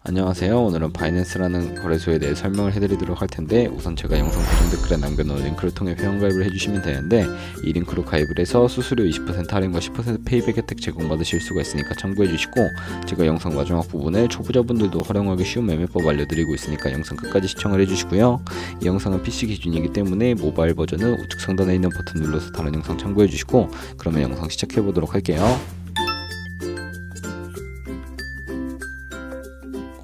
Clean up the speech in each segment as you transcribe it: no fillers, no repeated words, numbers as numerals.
안녕하세요. 오늘은 바이낸스라는 거래소에 대해 설명을 해드리도록 할 텐데, 우선 제가 영상 고정 댓글에 남겨놓은 링크를 통해 회원가입을 해주시면 되는데, 이 링크로 가입을 해서 수수료 20% 할인과 10% 페이백 혜택 제공받으실 수가 있으니까 참고해주시고, 제가 영상 마지막 부분에 초보자분들도 활용하기 쉬운 매매법 알려드리고 있으니까 영상 끝까지 시청을 해주시고요. 이 영상은 PC 기준이기 때문에 모바일 버전은 우측 상단에 있는 버튼 눌러서 다른 영상 참고해주시고, 그러면 영상 시작해보도록 할게요.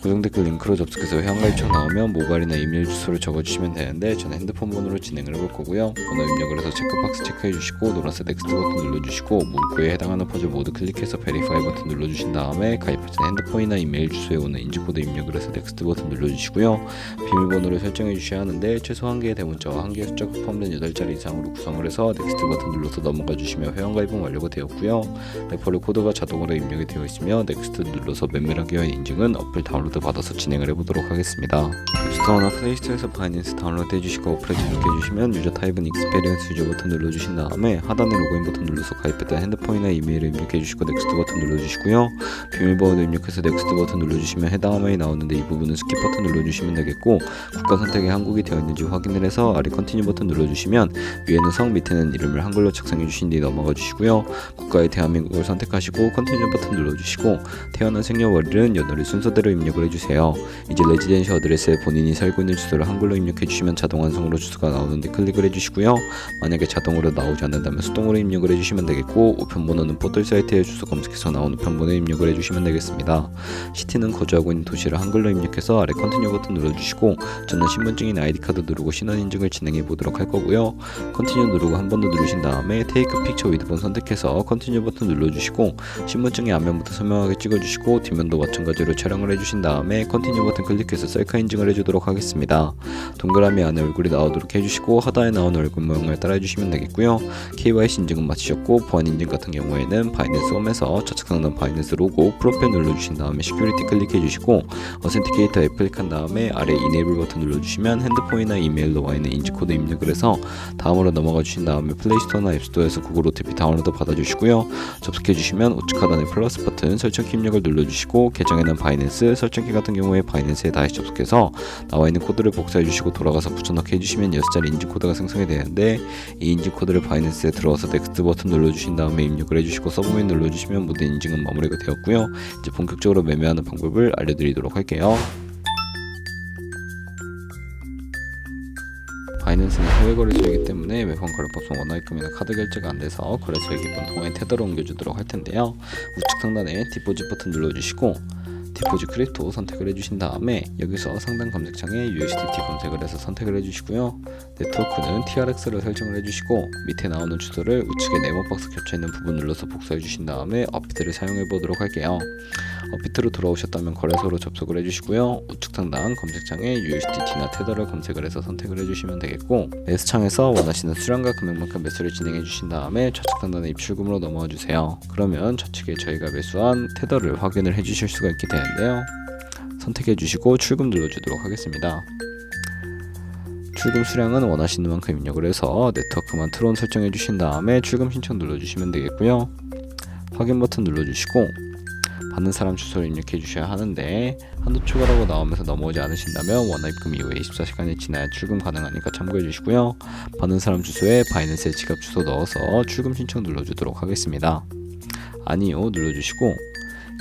고정 댓글 링크로 접속해서 회원가입처 나오면 모바일이나 이메일 주소를 적어주시면 되는데, 저는 핸드폰 번호로 진행을 해볼 거고요. 번호 입력을 해서 체크박스 체크해주시고 노란색 넥스트 버튼 눌러주시고, 문구에 해당하는 퍼즐 모두 클릭해서 베리파이 버튼 눌러주신 다음에 가입하신 핸드폰이나 이메일 주소에 오는 인증코드 입력을 해서 넥스트 버튼 눌러주시고요. 비밀번호를 설정해 주셔야 하는데, 최소 1개의 대문자와 1개의 숫자가 포함된 8자리 이상으로 구성을 해서 넥스트 버튼 눌러서 넘어가 주시면 회원가입은 완료가 되었고요. 레퍼럴 코드가 자동으로 입력이 되어 있으며 넥스트 눌러서 면밀하게 한 인증은 어플 다운로드 받아서 진행을 해보도록 하겠습니다. 앱스토어나 플레이스토어에서 바이낸스 다운로드 해주시고 어플에 접속해주시면 유저 타입은 익스페리언스 유저 버튼 눌러주신 다음에 하단에 로그인 버튼 눌러서 가입했던 핸드폰이나 이메일을 입력해주시고 넥스트 버튼 눌러주시고요. 비밀번호도 입력해서 넥스트 버튼 눌러주시면 해당 화면이 나오는데, 이 부분은 스킵 버튼 눌러주시면 되겠고, 국가 선택에 한국이 되어 있는지 확인을 해서 아래 컨티뉴 버튼 눌러주시면 위에는 성, 밑에는 이름을 한글로 작성해 주신 뒤 넘어가 주시고요. 국가의 대한민국을 선택하시고 컨티뉴 버튼 눌러주시고, 태어난 생년월일은 연월일 순서대로 입력을 해주세요. 이제 레지던셜 어드레스에 본인이 살고 있는 주소를 한글로 입력해주시면 자동 완성으로 주소가 나오는데 클릭을 해주시고요. 만약에 자동으로 나오지 않는다면 수동으로 입력을 해주시면 되겠고, 우편번호는 포털 사이트에 주소 검색해서 나온 우편번호에 입력을 해주시면 되겠습니다. 시티는 거주하고 있는 도시를 한글로 입력해서 아래 컨티뉴 버튼 눌러주시고, 저는 신분증인 아이디카드 누르고 신원 인증을 진행해 보도록 할 거고요. 컨티뉴 누르고 한 번 더 누르신 다음에 테이크 픽처 위드 본 선택해서 컨티뉴 버튼 눌러주시고, 신분증의 앞면부터 선명하게 찍어주시고 뒷면도 마찬가지로 촬영을 해주신 다음에 컨티뉴 버튼 클릭해서 셀카 인증을 해주도록 하겠습니다. 동그라미 안에 얼굴이 나오도록 해주시고, 하단에 나오는 얼굴 모양을 따라 해주시면 되겠고요. KYC 인증은 마치셨고, 보안 인증 같은 경우에는 바이낸스 홈에서 좌측 상단 바이낸스 로고 프로필 눌러주신 다음에 시큐리티 클릭해주시고, 어센티케이터에 클릭한 다음에 아래 이네이블 버튼 눌러주시면 핸드폰이나 이메일로 와 있는 인증코드 입력을 해서 다음으로 넘어가 주신 다음에 플레이스토어나 앱스토어에서 구글 OTP 다운로드 받아주시고요. 접속해주시면 우측 하단에 플러스 버튼 설정키 입력을 눌러주시고, 계정에는 바이낸스, 설정키 같은 경우에 바이낸스에 다시 접속해서 나와 있는 코드를 복사해주시고 돌아가서 붙여넣기 해주시면 6자리 인증코드가 생성이 되는데, 이 인증코드를 바이낸스에 들어와서 넥스트 버튼 눌러주신 다음에 입력을 해주시고 서브밋 눌러주시면 모든 인증은 마무리가 되었고요. 이제 본격적으로 매매하는 방법을 알려드리도록 할게요. 바이낸스는 해외 거래소이기 때문에 매번 거래법상 원화입금이나 카드 결제가 안 돼서 거래소의 기본 통화인 테더로 옮겨주도록 할 텐데요. 우측 상단에 디포짓 버튼 눌러주시고 디포짓 크립토 선택을 해주신 다음에 여기서 상단 검색창에 USDT 검색을 해서 선택을 해주시고요. 네트워크는 TRX를 설정을 해주시고, 밑에 나오는 주소를 우측에 네모박스 겹쳐있는 부분 눌러서 복사해 주신 다음에 업비트를 사용해 보도록 할게요. 업비트로 돌아오셨다면 거래소로 접속을 해주시고요. 우측 상단 검색창에 USDT나 테더를 검색을 해서 선택을 해주시면 되겠고, 매수창에서 원하시는 수량과 금액만큼 매수를 진행해 주신 다음에 좌측 상단의 입출금으로 넘어와 주세요. 그러면 좌측에 저희가 매수한 테더를 확인을 해주실 수가 있게 되는데요. 선택해 주시고 출금 눌러주도록 하겠습니다. 출금 수량은 원하시는 만큼 입력을 해서 네트워크만 트론 설정해 주신 다음에 출금 신청 눌러주시면 되겠고요. 확인 버튼 눌러주시고 받는 사람 주소를 입력해 주셔야 하는데, 한도 초과라고 나오면서 넘어오지 않으신다면 원화입금 이후에 24시간이 지나야 출금 가능하니까 참고해 주시고요. 받는 사람 주소에 바이낸스의 지갑 주소 넣어서 출금 신청 눌러주도록 하겠습니다. 아니요 눌러주시고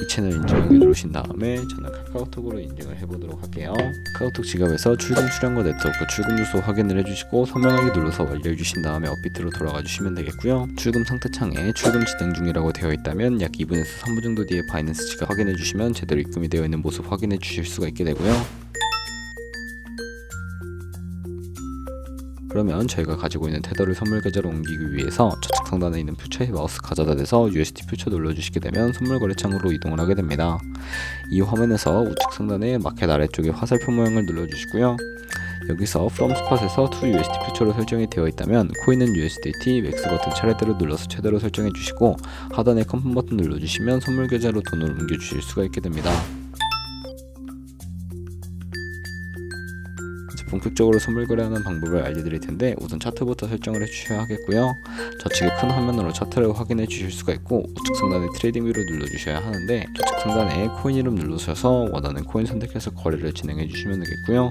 이 채널 인증하기 누르신 다음에 저는 카카오톡으로 인증을 해보도록 할게요. 카카오톡 지갑에서 출금 수량과 네트워크 출금 주소 확인을 해주시고 서명하기 눌러서 완료해주신 다음에 업비트로 돌아가 주시면 되겠고요. 출금 상태 창에 출금 진행 중이라고 되어 있다면 약 2분에서 3분 정도 뒤에 바이낸스 지갑 확인해 주시면 제대로 입금이 되어 있는 모습 확인해 주실 수가 있게 되고요. 그러면 저희가 가지고 있는 테더를 선물 계좌로 옮기기 위해서 좌측 상단에 있는 퓨처에 마우스 가져다 대서 USD 퓨처 눌러주시게 되면 선물 거래창으로 이동을 하게 됩니다. 이 화면에서 우측 상단에 마켓 아래쪽에 화살표 모양을 눌러주시고요. 여기서 From Spot에서 To USD 퓨처로 설정이 되어 있다면 코인은 USDT, 맥스 버튼 차례대로 눌러서 최대로 설정해 주시고, 하단에 컨펌 버튼 눌러주시면 선물 계좌로 돈을 옮겨주실 수가 있게 됩니다. 본격적으로 선물 거래하는 방법을 알려드릴 텐데 우선 차트부터 설정을 해주셔야 하겠고요. 좌측에 큰 화면으로 차트를 확인해 주실 수가 있고 우측 상단에 트레이딩 뷰를 눌러주셔야 하는데 좌측 상단에 코인 이름 누르셔서 원하는 코인 선택해서 거래를 진행해 주시면 되겠고요.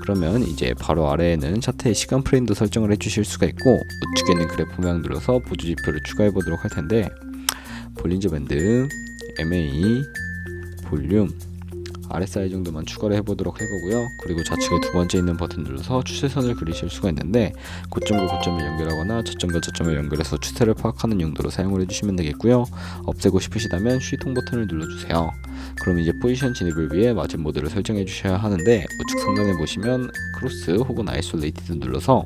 그러면 이제 바로 아래에는 차트의 시간 프레임도 설정을 해주실 수가 있고 우측에 있는 그래프 모양 눌러서 보조 지표를 추가해 보도록 할 텐데 볼린저 밴드, MA, 볼륨, RSI 정도만 추가를 해보도록 해보고요. 그리고 좌측에 두 번째 있는 버튼 눌러서 추세선을 그리실 수가 있는데 고점과 고점을 연결하거나 저점과 저점을 연결해서 추세를 파악하는 용도로 사용을 해주시면 되겠고요. 없애고 싶으시다면 쉬통 버튼을 눌러주세요. 그럼 이제 포지션 진입을 위해 마진 모드를 설정해 주셔야 하는데 우측 상단에 보시면 크로스 혹은 아이솔레이티드 눌러서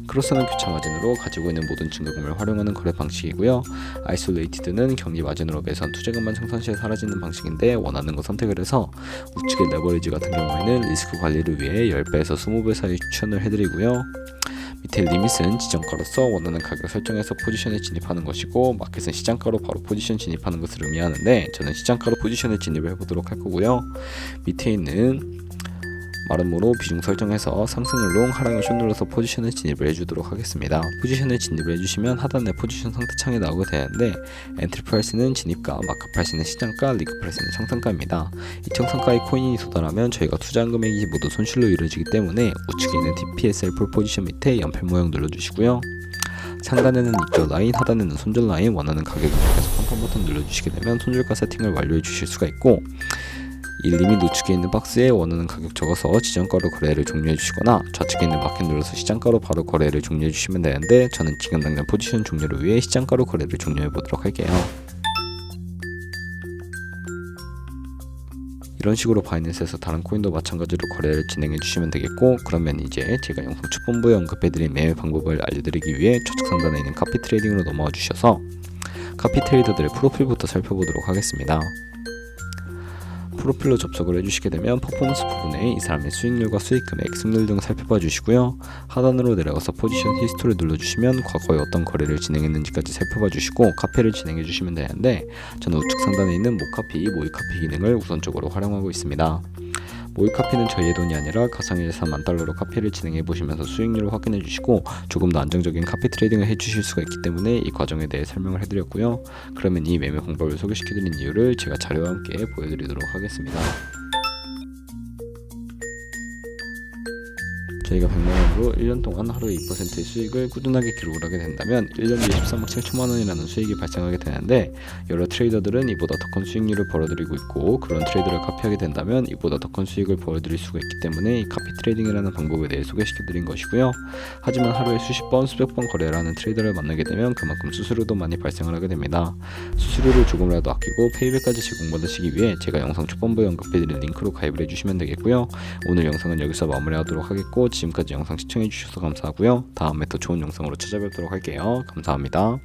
크로스는 교차 마진으로 가지고 있는 모든 증가금을 활용하는 거래 방식이고요. 아이솔레이티드는 경기 마진으로 매수한 투자금만 청산 시에 사라지는 방식인데 원하는 거 선택을 해서 우측의 레버리지 같은 경우에는 리스크 관리를 위해 10배에서 20배 사이 추천을 해드리고요. 밑에 리밋은 지정가로서 원하는 가격 설정해서 포지션에 진입하는 것이고 마켓은 시장가로 바로 포지션 진입하는 것을 의미하는데 저는 시장가로 포지션에 진입을 해보도록 할 거고요. 밑에 있는 마름모로 비중 설정해서 상승을 롱, 하락을 숏 눌러서 포지션에 진입을 해주도록 하겠습니다. 포지션에 진입을 해주시면 하단에 포지션 상태창이 나오게 되는데 엔트리 프라이스는 진입가, 마크 프라이스는 시장가, 리그 프라이스는 청산가입니다. 이 청산가의 코인이 도달하면 저희가 투자한 금액이 모두 손실로 이루어지기 때문에 우측에 있는 TPSL 풀 포지션 밑에 연필 모양 눌러주시고요. 상단에는 입절 라인, 하단에는 손절 라인, 원하는 가격을 입력해서 컨펌 버튼 눌러주시게 되면 손절가 세팅을 완료해 주실 수가 있고 이 리밋 우측에 있는 박스에 원하는 가격 적어서 지정가로 거래를 종료해 주시거나 좌측에 있는 마켓 눌러서 시장가로 바로 거래를 종료해 주시면 되는데 저는 지금 당장 포지션 종료를 위해 시장가로 거래를 종료해 보도록 할게요. 이런 식으로 바이낸스에서 다른 코인도 마찬가지로 거래를 진행해 주시면 되겠고 그러면 이제 제가 영상 초본부에 언급해드린 매매 방법을 알려드리기 위해 좌측 상단에 있는 카피 트레이딩으로 넘어와 주셔서 카피 트레이더들의 프로필부터 살펴보도록 하겠습니다. 프로필로 접속을 해주시게 되면 퍼포먼스 부분에 이 사람의 수익률과 수익금액, 승률 등 살펴봐 주시고요. 하단으로 내려가서 포지션 히스토리 눌러주시면 과거에 어떤 거래를 진행했는지까지 살펴봐 주시고 카피를 진행해 주시면 되는데 저는 우측 상단에 있는 모카피, 모이카피 기능을 우선적으로 활용하고 있습니다. 모이카피는 저희의 돈이 아니라 가상의 자산 $10,000로 카피를 진행해 보시면서 수익률을 확인해 주시고 조금 더 안정적인 카피 트레이딩을 해 주실 수가 있기 때문에 이 과정에 대해 설명을 해드렸고요. 그러면 이 매매 방법을 소개시켜드린 이유를 제가 자료와 함께 보여드리도록 하겠습니다. 저희가 100만원으로 1년 동안 하루에 2%의 수익을 꾸준하게 기록을 하게 된다면 1년 뒤에 13억 7천만원이라는 수익이 발생하게 되는데 여러 트레이더들은 이보다 더 큰 수익률을 벌어들이고 있고 그런 트레이더를 카피하게 된다면 이보다 더 큰 수익을 벌어들일 수가 있기 때문에 이 카피 트레이딩이라는 방법에 대해 소개시켜드린 것이고요. 하지만 하루에 수십 번, 수백 번 거래를 하는 트레이더를 만나게 되면 그만큼 수수료도 많이 발생을 하게 됩니다. 수수료를 조금이라도 아끼고 페이백까지 제공받으시기 위해 제가 영상 초반부에 언급해드린 링크로 가입을 해주시면 되겠고요. 오늘 영상은 여기서 마무리하도록 하겠고 지금까지 영상 시청해주셔서 감사하고요. 다음에 더 좋은 영상으로 찾아뵙도록 할게요. 감사합니다.